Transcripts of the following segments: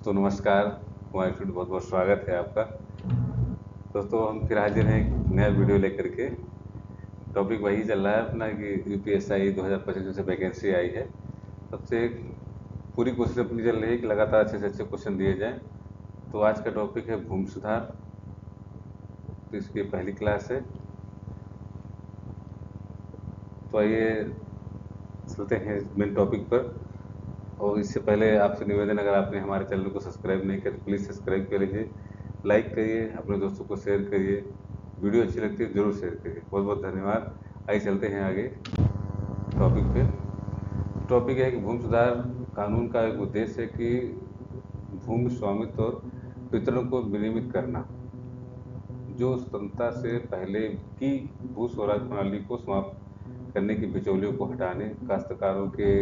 दोस्तों नमस्कार, हमारे स्टूडियो बहुत बहुत स्वागत है आपका। दोस्तों हम फिर हाजिर हैं एक नया वीडियो लेकर के। टॉपिक वही चल रहा है अपना कि यूपीएसआई 2025 में से वैकेंसी आई है। सबसे पूरी कोशिश अपनी चल रही है कि लगातार अच्छे से अच्छे क्वेश्चन दिए जाएं। तो आज का टॉपिक है भूमि सुधार। तो इसकी पहली क्लास है। तो आइए चलते हैं मेन टॉपिक पर। और इससे पहले आपसे निवेदन, अगर आपने हमारे चैनल को सब्सक्राइब नहीं किया तो प्लीज़ सब्सक्राइब कर लीजिए, लाइक करिए, अपने दोस्तों को शेयर करिए, वीडियो अच्छी लगती है ज़रूर शेयर करिए। बहुत बहुत धन्यवाद। आइए चलते हैं आगे टॉपिक पे। टॉपिक है कि भूमि सुधार कानून का एक उद्देश्य है कि भूमि स्वामित्व और वितरण को विनियमित करना, जो स्वतंत्रता से पहले की भू स्वराज प्रणाली को समाप्त करने की बिचौलियों को हटाने, काश्तकारों के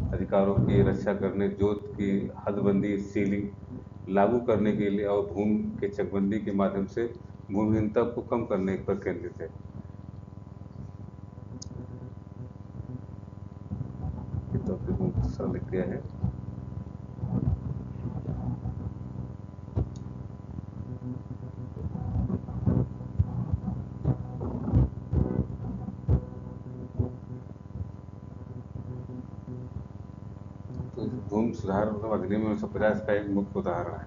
अधिकारों की रक्षा करने, जोत की हदबंदी सीलिंग लागू करने के लिए और भूमि के चकबंदी के माध्यम से भूमिहीनता को कम करने पर केंद्रित है। टॉपिक लिख दिया है। तो भूमि सुधार अधिनियम 1950 का एक मुख्य उदाहरण है।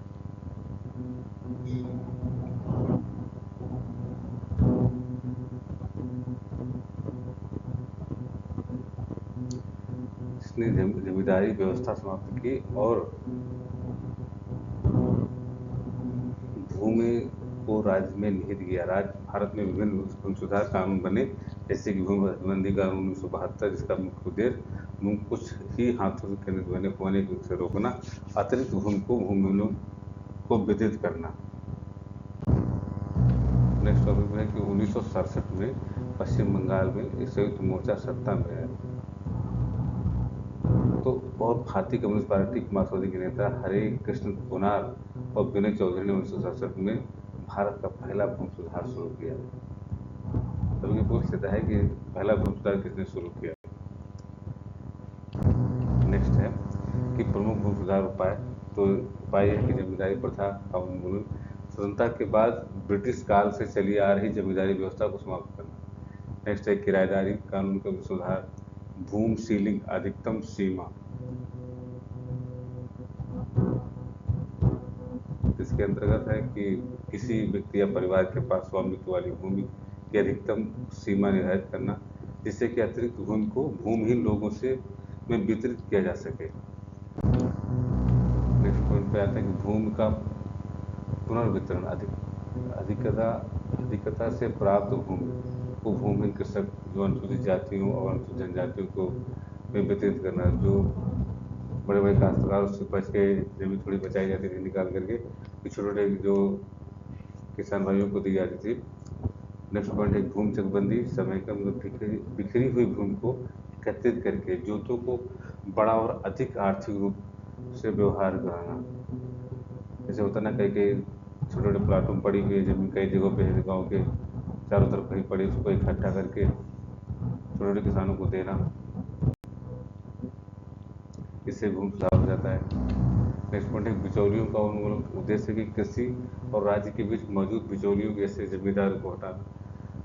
इसने जमींदारी व्यवस्था समाप्त की और भूमि को राज्य में निहित किया। भारत में विभिन्न भूमि सुधार कानून बने, जैसे कि भूमि हदबंदी कानून 1972, जिसका मुख्य उद्देश्य भूमि कुछ ही हाथों से केंद्रित होने से रोकना, अतिरिक्त भूमि को भूमिहीनों को वितरित करना। नेक्स्ट टॉपिक है कि 1967 में पश्चिम बंगाल में संयुक्त मोर्चा सत्ता में है। तो और भारतीय कम्युनिस्ट पार्टी के मार्क्सवादी के नेता हरे कृष्ण कुनार और विनय चौधरी ने 1967 में भारत का पहला भूमि सुधार शुरू किया। तब ये पूछ लेता है कि पहला भूमि सुधार किसने शुरू किया। नेक्स्ट है कि प्रमुख भूमि सुधार उपाय। तो उपाय है कि जमींदारी प्रथा का उन्मूलन, स्वतंत्रता के बाद ब्रिटिश काल से चली आ रही जमींदारी व्यवस्था को समाप्त करना। नेक्स्ट है किराएदारी कानून का सुधार, भूमि सीलिंग अधिकतम सीमा। इसके अंतर्गत है कि किसी व्यक्ति या परिवार के पास स्वामित्व वाली भूमि की अधिकतम सीमा निर्धारित करना, जिससे कि अतिरिक्त भूमि को भूमिहीन लोगों से में वितरित किया जा सके। नेक्स्ट पॉइंट पे आता है कि भूमि का पुनर्वितरण, अधिकता से प्राप्त भूमि को भूमिहीन कृषक, जो अनुसूचित जातियों और अनुसूचित जनजातियों को में वितरित करना। जो बड़े बड़े काश्तकार, उससे बच के जमीन थोड़ी बचाई जाती थी निकाल करके, छोटे छोटे जो किसान भाइयों को दी जाती थी। नेक्स्ट पॉइंट है भूमि चकबंदी, समय का मतलब बिखरी हुई भूमि को एकत्रित करके जोतों को बड़ा और अधिक आर्थिक रूप से व्यवहार कराना। जैसे होता ना, कई कई छोटे छोटे प्लाटों में पड़ी हुई जमीन कई जगहों पे है, गाँव के चारों तरफ कहीं पड़ी, उसको इकट्ठा करके छोटे छोटे किसानों को देना, इससे भूमि सुधार हो जाता है। नेक्स्ट पॉइंट है बिचौलियों का उन्मूलन, उद्देश्य की कृषि और राज्य के बीच मौजूद बिचौलियों जैसे जमींदारों को हटाना,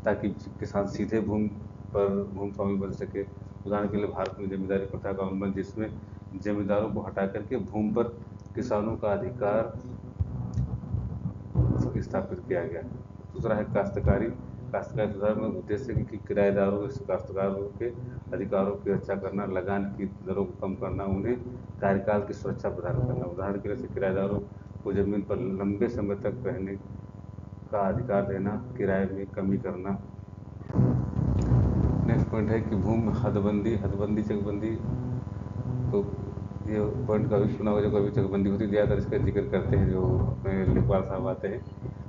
ताकि किसान सीधे भूमि पर भूमि स्वामी बन सके। उदाहरण के लिए भारत में जमींदारी प्रथा का उन्मूलन, जिसमें जमींदारों को हटा करके भूमि पर किसानों का अधिकार स्थापित किया गया। दूसरा है काश्तकारी सुधार में उद्देश्य कि किराएदारों काश्तकारों के अधिकारों की रक्षा करना, लगान की दरों को कम करना, उन्हें कार्यकाल की सुरक्षा प्रदान करना। उदाहरण के लिए किराएदारों को जमीन पर लंबे समय तक रहने का अधिकार देना, किराए में कमी करना। नेक्स्ट पॉइंट है कि भूमि हदबंदी चकबंदी। तो ये पॉइंट कभी सुना होगा, जो कभी चकबंदी होती है, ज़्यादातर इसका जिक्र करते हैं जो अपने लेखपाल साहब आते हैं।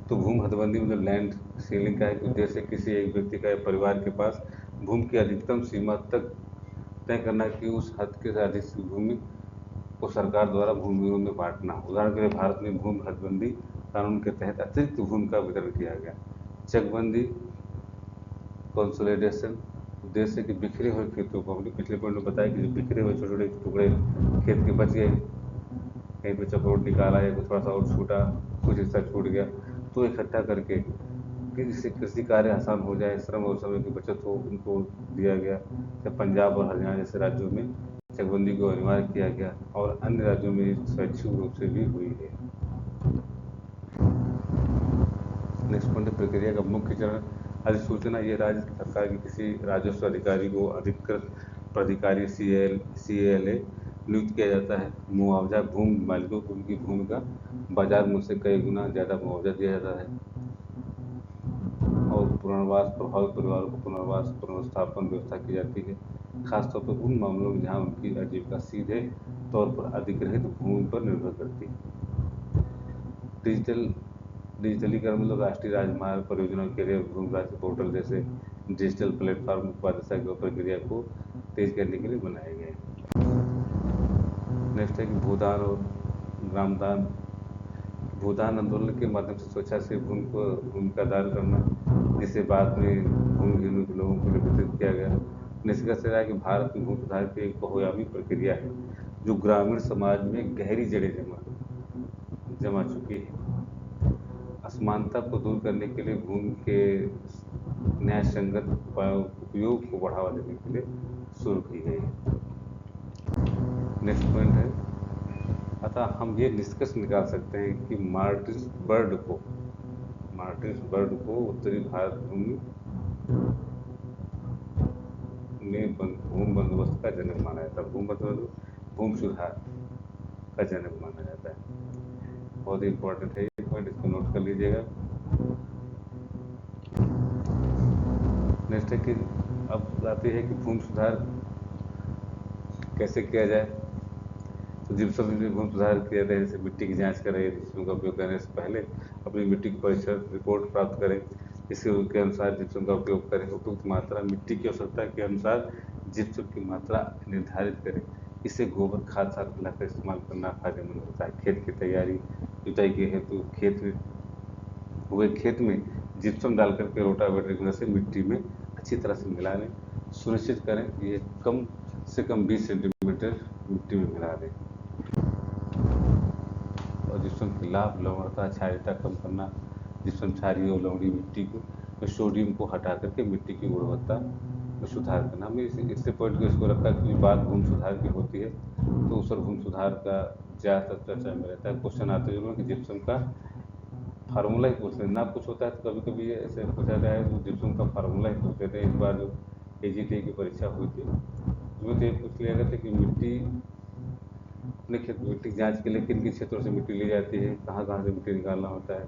तो भूमि हदबंदी में जो लैंड सीलिंग का एक उद्देश्य किसी एक व्यक्ति का या परिवार के पास भूमि की अधिकतम सीमा तक तय करना कि उस हद के अधिक भूमि को सरकार द्वारा भूमिहीनों में बांटना। उदाहरण के लिए भारत में भूमि हदबंदी कानून के तहत अतिरिक्त भूमि का वितरण किया गया। चकबंदी कंसोलिडेशन, उद्देश्य कि बिखरे हुए खेतों को, हमने पिछले पॉइंट में बताया कि जो बिखरे हुए छोटे छोटे टुकड़े खेत के बच गए, कहीं पे चक्रोट निकाला या कुछ थोड़ा सा और छूटा, कुछ हिस्सा छूट गया, तो इकट्ठा करके कि जिससे कृषि कार्य आसान हो जाए, श्रम और समय की बचत हो, उनको दिया गया। जब पंजाब और हरियाणा जैसे राज्यों में चकबंदी को अनिवार्य किया गया और अन्य राज्यों में स्वैच्छिक रूप से भी हुई है। नेक्स्ट पॉइंट, प्रक्रिया का मुख्य चरण। अधिसूचना, ये राज्य सरकार के किसी राजस्व अधिकारी को अधिकृत प्राधिकारी CALA नियुक्त किया जाता है। मुआवजा, भूमि मालिकों को उनकी भूमि का बाजार मूल्य से कई गुना ज़्यादा मुआवजा दिया जाता है। और पुनर्वास, प्रभावित परिवारों को पुनर्वास पुनर्स्थापन व्यवस्था की जाती है, खासतौर पर उन मामलों में जहां उनकी आजीविका सीधे तौर पर अधिग्रहित भूमि पर निर्भर करती है। डिजिटलीकरण, मतलब राष्ट्रीय राजमार्ग परियोजनाओं के लिए भूमि राशि पोर्टल जैसे डिजिटल प्लेटफॉर्म उत्पादकता की प्रक्रिया को तेज करने के लिए बनाए गए। नेक्स्ट है कि भूदान और ग्रामदान। भूदान आंदोलन के माध्यम से स्वेच्छा से भूमि का दान करना, जिसे बाद में भूमिहीनों के लोगों के लिए वितरित किया गया। निष्कर्ष यह है कि भारत में भूमि सुधार की एक बहुआयामी प्रक्रिया है जो ग्रामीण समाज में गहरी जड़ें जमा चुकी है। असमानता को दूर करने के लिए भूमि के न्याय संगत उपयोग को बढ़ावा देने के लिए शुरू की गई है। नेक्स्ट पॉइंट है, अतः हम ये निष्कर्ष निकाल सकते हैं कि मार्टिन्सबर्ग को उत्तरी भारत भूमि में भूमि बंदोबस्त का जनक माना जाता है। भूमि सुधार का जनक माना जाता है। बहुत ही इंपॉर्टेंट है ये पॉइंट, इसको नोट कर लीजिएगा। नेक्स्ट है कि अब आती है कि भूमि सुधार कैसे किया जाए। तो जिप्सम में भूमि सुधार किया जाता है, जैसे मिट्टी की जांच करें, जिप्सम का उपयोग करने से पहले अपनी मिट्टी की परीक्षण रिपोर्ट प्राप्त करें, इसके अनुसार जिप्सम का उपयोग करें। उपयुक्त मात्रा, मिट्टी की आवश्यकता के अनुसार जिप्सम की मात्रा निर्धारित करें। इससे गोबर खाद साथ मिलाकर इस्तेमाल करना फायदेमंद होता है। खेत की तैयारी, जुताई के हेतु खेत में जिप्सम डालकर के रोटावेटर की मदद से मिट्टी में अच्छी तरह से मिला लें। सुनिश्चित करें ये कम से कम 20 सेंटीमीटर मिट्टी में मिला दें। और जिप्सम की लाभ, लवणता, क्षारीयता कम करना। जिप्सम क्षारीय और लवणीय मिट्टी को सोडियम को हटा करके मिट्टी की गुणवत्ता में सुधार करना। हमने इससे पॉइंट को इसको रखा कि बात भूमि सुधार की होती है तो उस पर भूमि सुधार का ज़्यादातर चर्चा में रहता है। क्वेश्चन आते जरूर कि जिप्सम का फार्मूला ही पूछ लेना कुछ होता है, तो कभी कभी ऐसे पूछा जाता है तो जिप्सम का फार्मूला ही पूछ लेते हैं। इस बार जो AGT की परीक्षा हुई थी उसमें तो ये पूछ लिया गया था कि अपने खेत में मिट्टी की जांच के लिए किन किन क्षेत्रों से मिट्टी ली जाती है, कहाँ कहाँ से मिट्टी निकालना होता है,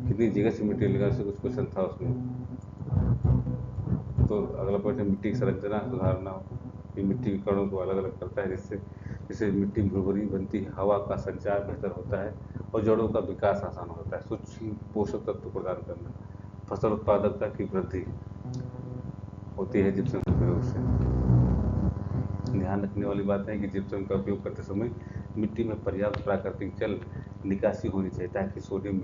कितनी जगह से मिट्टी निकालने से कुछ क्वेश्चन था उसमें। तो अगला पॉइंट है मिट्टी की संरचना सुधारना। ये मिट्टी के कणों को अलग अलग करता है, जिससे मिट्टी भुरभुरी बनती है, हवा का संचार बेहतर होता है और जड़ों का विकास आसान होता है। सूक्ष्म पोषक तत्व प्रदान करना, फसल उत्पादकता की वृद्धि होती है जिप्सम के प्रयोग से। ध्यान रखने वाली बात है कि जिप्सम का उपयोग करते समय मिट्टी में पर्याप्त प्राकृतिक जल निकासी होनी चाहिए ताकि सोडियम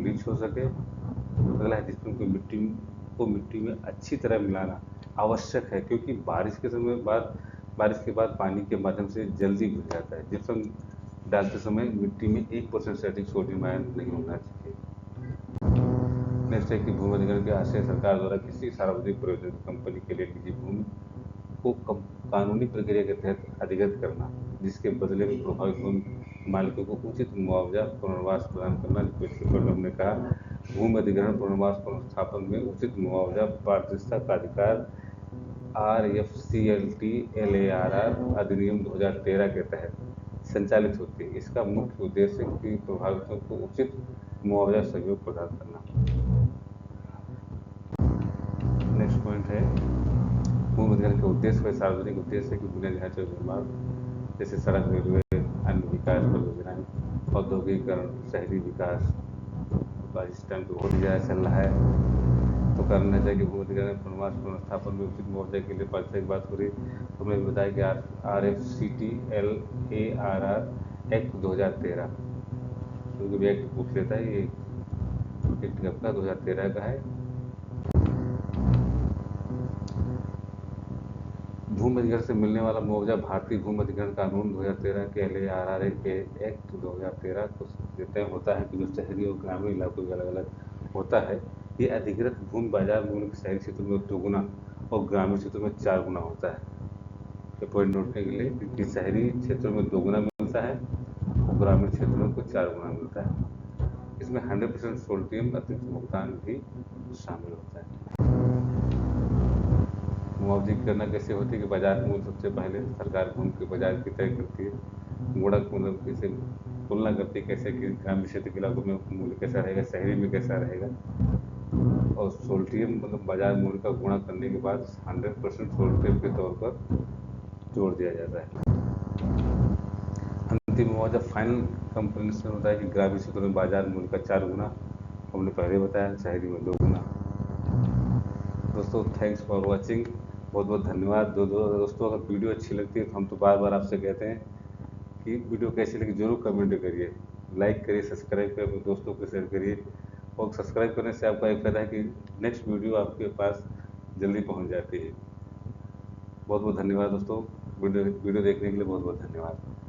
लीच हो सके। अगला है जिप्सम को मिट्टी में अच्छी तरह मिलाना आवश्यक है, क्योंकि बारिश के बाद पानी के माध्यम से जल्दी घुल जाता है। जिप्सम डालते समय मिट्टी में 1% से अधिक सोडियम आयन नहीं होना चाहिए। नेक्स्ट है कि भूमि अधिग्रहण के आशय सरकार द्वारा किसी सार्वजनिक प्रयोजन कंपनी के लिए निजी भूमि को कानूनी प्रक्रिया के तहत अधिगत करना, जिसके बदले में प्रभावित भूमि मालिकों को उचित मुआवजा पुनर्वास प्रदान करना। पिछले पॉइंट हमने कहा भूमि अधिग्रहण पुनर्वास पुनर्स्थापन में उचित मुआवजा पारदर्शिता का अधिकार RFCLT LARR अधिनियम 2013 के तहत संचालित होती है। इसका मुख्य उद्देश्य है कि प्रभावितों को उचित मुआवजा सहयोग प्रदान करना। नेक्स्ट पॉइंट है भूमि अधिग्रहण के उद्देश्य व सार्वजनिक उद्देश्य की बुनियादी ढांचे निर्माण, जैसे सड़क, रेलवे, अन्य विकास परियोजनाएं, औद्योगिकरण, शहरी विकास। तो आज इस टाइम तो बहुत ही ज़्यादा चल रहा है, तो करना चाहिए कि भूमि अधिग्रहण पुनर्वास पुनर्स्थापन में उचित मुआवजा के लिए पात्रता की बात हो रही। तो हमने बताया कि RFCT LARR एक्ट 2013, क्योंकि भी एक्ट पूछ लेता है, ये एक्ट कब का 2013 का है। भूमि अधिग्रहण से मिलने वाला मुआवजा भारतीय भूमि अधिग्रहण कानून 2013 के LARRA के एक्ट 2013 को तय होता है कि जो शहरी और ग्रामीण इलाकों के अलग अलग होता है। ये अधिकृत भूमि बाजार मूल्य शहरी क्षेत्रों में 2 गुना और ग्रामीण क्षेत्रों में 4 गुना होता है। ये पॉइंट नोट करने के लिए कि शहरी क्षेत्रों में 2 गुना मिलता है और ग्रामीण क्षेत्रों को 4 गुना मिलता है। इसमें 100% सोल्टियम अतिरिक्त भुगतान भी शामिल होता है। मुआवजे की गणना कैसे होती है कि बाजार मूल्य सबसे पहले सरकार भूमि के बाजार की तय करती है। गुणक मतलब जैसे तुलना करती है कैसे कि ग्रामीण क्षेत्र के इलाकों में मूल्य कैसा रहेगा, शहरी में कैसा रहेगा। और सोल्टियम मतलब बाजार मूल्य का गुणा करने के बाद 100% सोल्टियम के तौर पर जोड़ दिया जाता है। अंतिम मुआवजा फाइनल कंपनसेशन होता है कि ग्रामीण क्षेत्रों में बाजार मूल्य का 4 गुना, हमने पहले बताया, शहरी में 2 गुना। दोस्तों थैंक्स फॉर वॉचिंग, बहुत बहुत धन्यवाद। दोस्तों अगर वीडियो अच्छी लगती है तो हम तो बार बार आपसे कहते हैं कि वीडियो कैसी लगी जरूर कमेंट करिए, लाइक करिए, सब्सक्राइब करिए, अपने दोस्तों को शेयर करिए। और सब्सक्राइब करने से आपका एक फ़ायदा है कि नेक्स्ट वीडियो आपके पास जल्दी पहुंच जाती है। बहुत बहुत धन्यवाद दोस्तों, वीडियो देखने के लिए बहुत बहुत धन्यवाद।